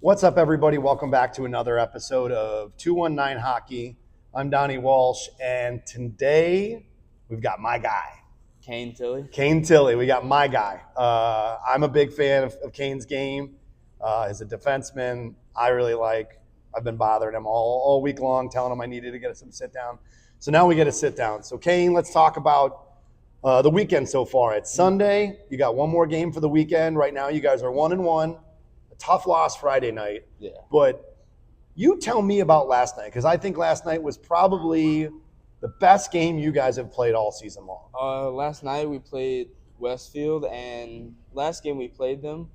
What's up, everybody? Welcome back to another episode of 219 Hockey. I'm Donnie Walsh, and today we've got my guy, Kane Tilley. Kane Tilley. We got my guy. I'm a big fan of Kane's game. As a defenseman, I really like. I've been bothering him all week long, telling him I needed to get some sit down. So now we get a sit down. So Kane, let's talk about the weekend so far. It's Sunday. You got one more game for the weekend. Right now, you guys are 1-1. Tough loss Friday night. Yeah. But you tell me about last night, because I think last night was probably the best game you guys have played all season long. Last night we played Westfield, and last game we played them,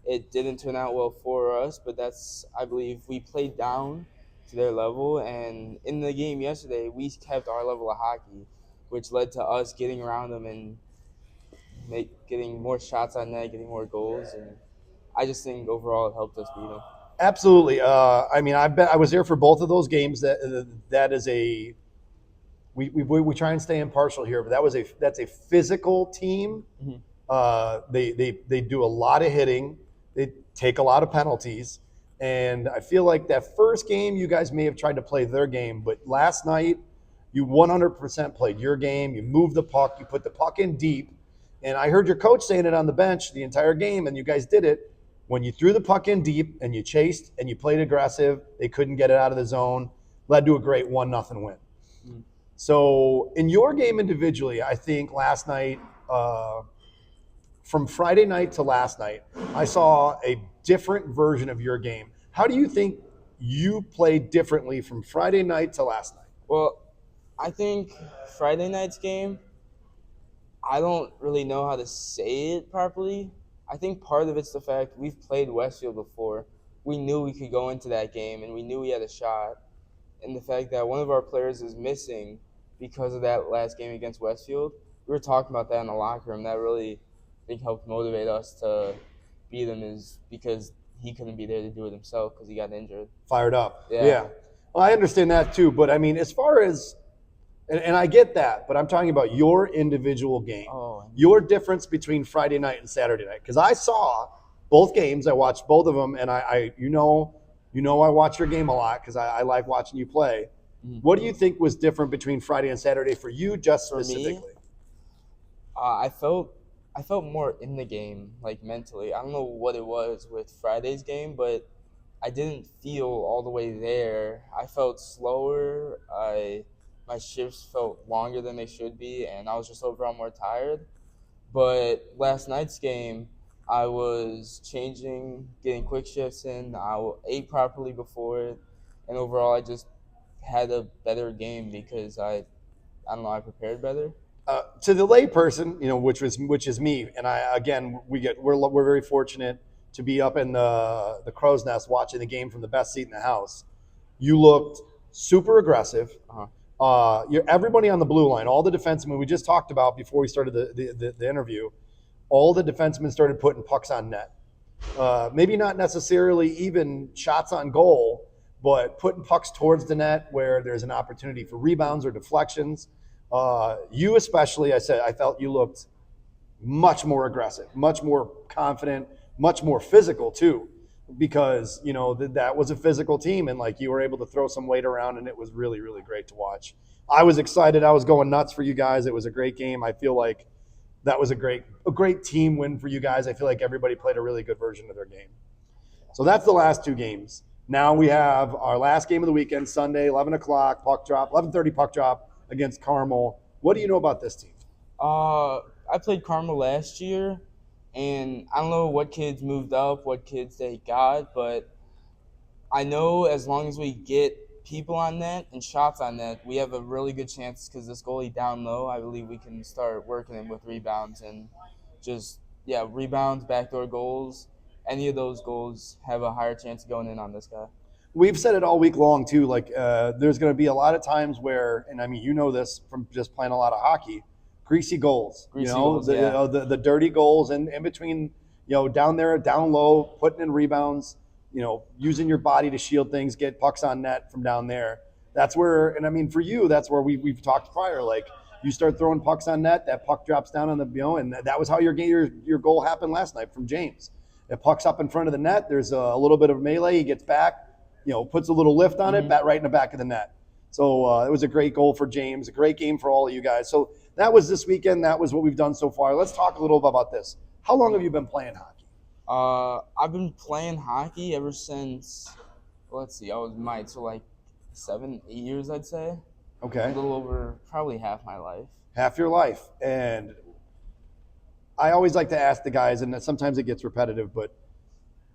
it didn't turn out well for us, but I believe we played down to their level, and in the game yesterday, we kept our level of hockey, which led to us getting around them and getting more shots on net, getting more goals, and I just think overall it helped us beat them. Absolutely. I was there for both of those games. That is a we try and stay impartial here, but that's a physical team. Mm-hmm. They do a lot of hitting. They take a lot of penalties, and I feel like that first game you guys may have tried to play their game, but last night you 100% played your game. You moved the puck. You put the puck in deep, and I heard your coach saying it on the bench the entire game, and you guys did it. When you threw the puck in deep and you chased and you played aggressive, they couldn't get it out of the zone, led to a great 1-0 win. Mm. So in your game individually, I think last night, from Friday night to last night, I saw a different version of your game. How do you think you played differently from Friday night to last night? Well, I think Friday night's game, I don't really know how to say it properly. I think part of it's the fact we've played Westfield before. We knew we could go into that game, and we knew we had a shot. And the fact that one of our players is missing because of that last game against Westfield, we were talking about that in the locker room. That really, I think, helped motivate us to beat him, is because he couldn't be there to do it himself because he got injured. Fired up. Yeah. Well, I understand that too, but I mean, as far as and I get that, but I'm talking about your individual game, your difference between Friday night and Saturday night. Because I saw both games, I watched both of them, and I watch your game a lot because I like watching you play. Mm-hmm. What do you think was different between Friday and Saturday for you, just specifically? For me, I felt more in the game, like mentally. I don't know what it was with Friday's game, but I didn't feel all the way there. I felt slower. My shifts felt longer than they should be, and I was just overall more tired. But last night's game, I was changing, getting quick shifts in. I ate properly before it, and overall, I just had a better game because I don't know, I prepared better. To the lay person, which is me, and we're very fortunate to be up in the crow's nest watching the game from the best seat in the house. You looked super aggressive. Uh-huh. Everybody on the blue line, all the defensemen we just talked about before we started the interview, all the defensemen started putting pucks on net. Maybe not necessarily even shots on goal, but putting pucks towards the net where there's an opportunity for rebounds or deflections. You especially, I felt you looked much more aggressive, much more confident, much more physical too, because that was a physical team, and like you were able to throw some weight around, and it was really, really great to watch. I was excited. I was going nuts for you guys. It was a great game. I feel like that was a great team win for you guys. I feel like everybody played a really good version of their game. So that's the last two games. Now we have our last game of the weekend, Sunday, 11 o'clock, puck drop, 11:30 puck drop against Carmel. What do you know about this team? I played Carmel last year, and I don't know what kids moved up, what kids they got, but I know as long as we get people on net and shots on net, we have a really good chance because this goalie down low, I believe we can start working him with rebounds and rebounds, backdoor goals. Any of those goals have a higher chance of going in on this guy. We've said it all week long too. Like there's going to be a lot of times where, and I mean, this from just playing a lot of hockey, greasy goals. The dirty goals, and in between, down there, down low, putting in rebounds. Using your body to shield things, get pucks on net from down there. That's where, and I mean, for you, that's where we've talked prior. Like you start throwing pucks on net, that puck drops down on the, and that was how your goal happened last night from James. If puck's up in front of the net, there's a little bit of melee. He gets back, puts a little lift on it, bat right in the back of the net. So it was a great goal for James, a great game for all of you guys. So that was this weekend. That was what we've done so far. Let's talk a little bit about this. How long have you been playing hockey? I've been playing hockey ever since, let's see, so like 7, 8 years, I'd say. Okay. A little over probably half my life. Half your life. And I always like to ask the guys, and sometimes it gets repetitive, but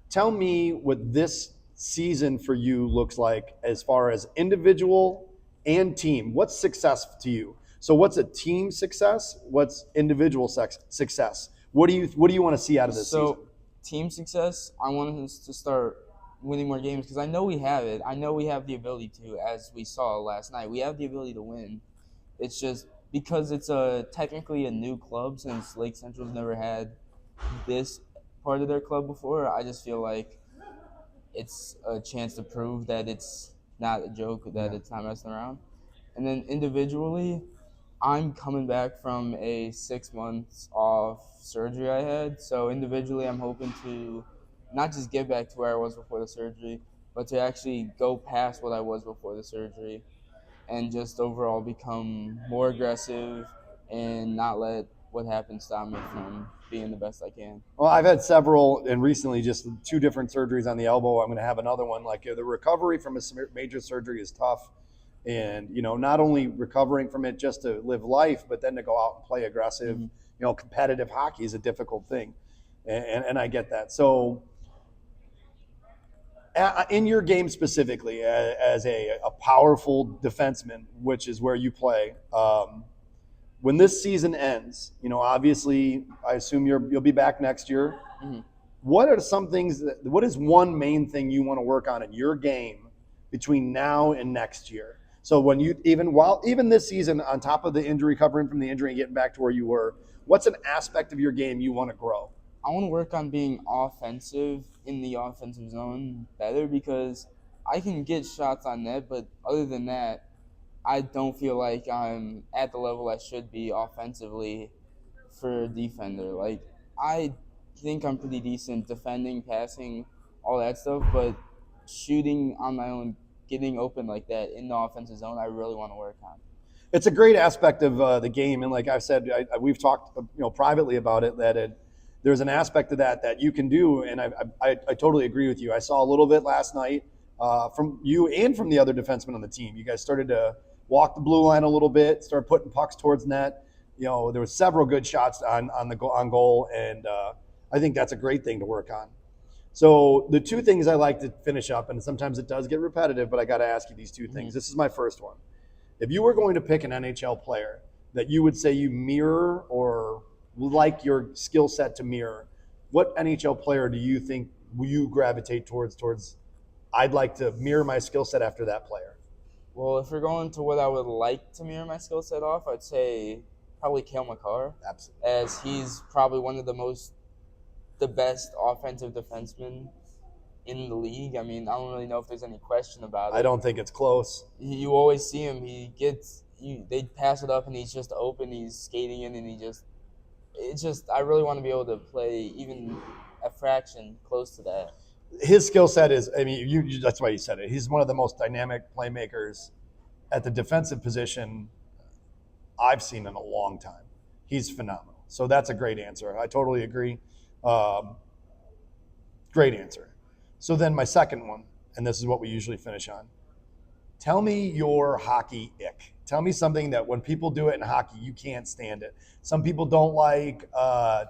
tell me what this season for you looks like as far as individual and team. What's success to you? So what's a team success? What's individual success? What do you want to see out of this season? Team success, I want us to start winning more games because I know we have it. I know we have the ability to, as we saw last night. We have the ability to win. It's just because it's technically a new club since Lake Central's never had this part of their club before. I just feel like it's a chance to prove that it's not a joke, that it's not messing around. And then individually, I'm coming back from a 6 months off surgery I had. So individually, I'm hoping to not just get back to where I was before the surgery, but to actually go past what I was before the surgery and just overall become more aggressive and not let what happened stop me from being the best I can. Well, I've had several, and recently just 2 different surgeries on the elbow. I'm going to have another one. Like the recovery from a major surgery is tough. And, not only recovering from it just to live life, but then to go out and play aggressive, competitive hockey is a difficult thing. And I get that. So in your game specifically, as a powerful defenseman, which is where you play, when this season ends, obviously I assume you'll be back next year. Mm-hmm. What are some things what is one main thing you want to work on in your game between now and next year? So when you even this season, on top of the injury, recovering from the injury and getting back to where you were, what's an aspect of your game you want to grow? I want to work on being offensive in the offensive zone better because I can get shots on net, but other than that, I don't feel like I'm at the level I should be offensively for a defender. Like, I think I'm pretty decent defending, passing, all that stuff, but shooting on my own, getting open like that in the offensive zone, I really want to work on. It's a great aspect of the game, and like I've said, we've talked privately about it, that there's an aspect of that you can do, and I totally agree with you. I saw a little bit last night from you and from the other defensemen on the team. You guys started to walk the blue line a little bit, start putting pucks towards net. There were several good shots on goal, and I think that's a great thing to work on. So the 2 things I like to finish up, and sometimes it does get repetitive, but I got to ask you these 2 things. Mm-hmm. This is my first one. If you were going to pick an NHL player that you would say you mirror or like your skill set to mirror, what NHL player do you think you gravitate towards I'd like to mirror my skill set after that player? Well, if we're going to what I would like to mirror my skill set off, I'd say probably Cale Makar. Absolutely. As he's probably one of the best offensive defensemen in the league. I mean, I don't really know if there's any question about it. I don't think it's close. You always see him. They pass it up and he's just open. He's skating in and I really want to be able to play even a fraction close to that. His skill set is, that's why you said it. He's one of the most dynamic playmakers at the defensive position I've seen in a long time. He's phenomenal. So that's a great answer. I totally agree. Great answer. So then my second one, and this is what we usually finish on. Tell me your hockey ick. Tell me something that when people do it in hockey, you can't stand it. Some people don't like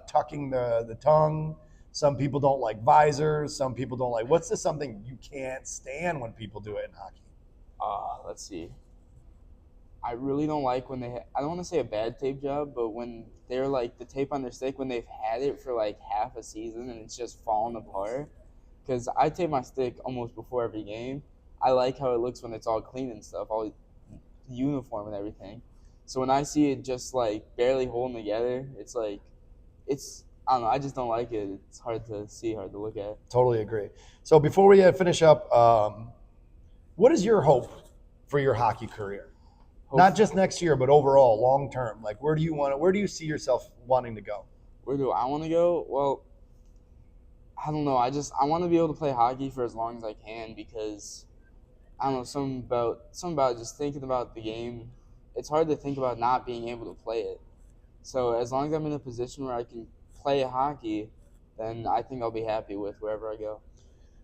tucking the tongue. Some people don't like visors. Some people don't like. What's something you can't stand when people do it in hockey? Let's see. I really don't like when I don't want to say a bad tape job, but when they're like the tape on their stick when they've had it for like half a season and it's just falling apart. Because I tape my stick almost before every game. I like how it looks when it's all clean and stuff, all uniform and everything. So when I see it just like barely holding together, it's like, I don't know, I just don't like it. It's hard to see, hard to look at. Totally agree. So before we finish up, what is your hope for your hockey career? Not just next year, but overall, long term. Like, where do you see yourself wanting to go? Where do I want to go? Well, I don't know. I want to be able to play hockey for as long as I can because I don't know, something about just thinking about the game. It's hard to think about not being able to play it. So as long as I'm in a position where I can play hockey, then I think I'll be happy with wherever I go.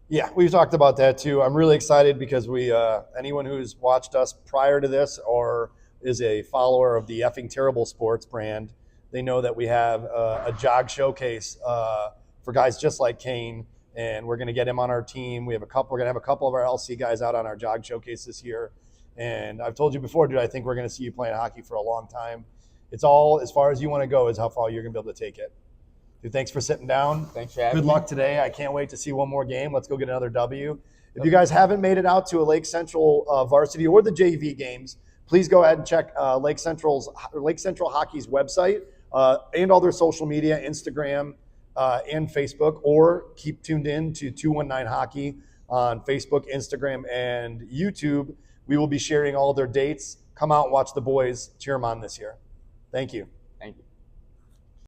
Yeah, we've talked about that too. I'm really excited because anyone who's watched us prior to this or is a follower of the effing terrible sports brand, they know that we have a jog showcase for guys just like Kane, and we're going to get him on our team. We're going to have a couple of our LC guys out on our jog showcase this year. And I've told you before, dude, I think we're going to see you playing hockey for a long time. It's all as far as you want to go is how far you're going to be able to take it. Dude, thanks for sitting down. Thanks for having Good me. luck today. I can't wait to see one more game. Let's go get another W. If you guys haven't made it out to a Lake Central varsity or the JV games, please go ahead and check Lake Central Hockey's website and all their social media, Instagram and Facebook, or keep tuned in to 219 Hockey on Facebook, Instagram, and YouTube. We will be sharing all their dates. Come out and watch the boys cheer them on this year. Thank you. Thank you.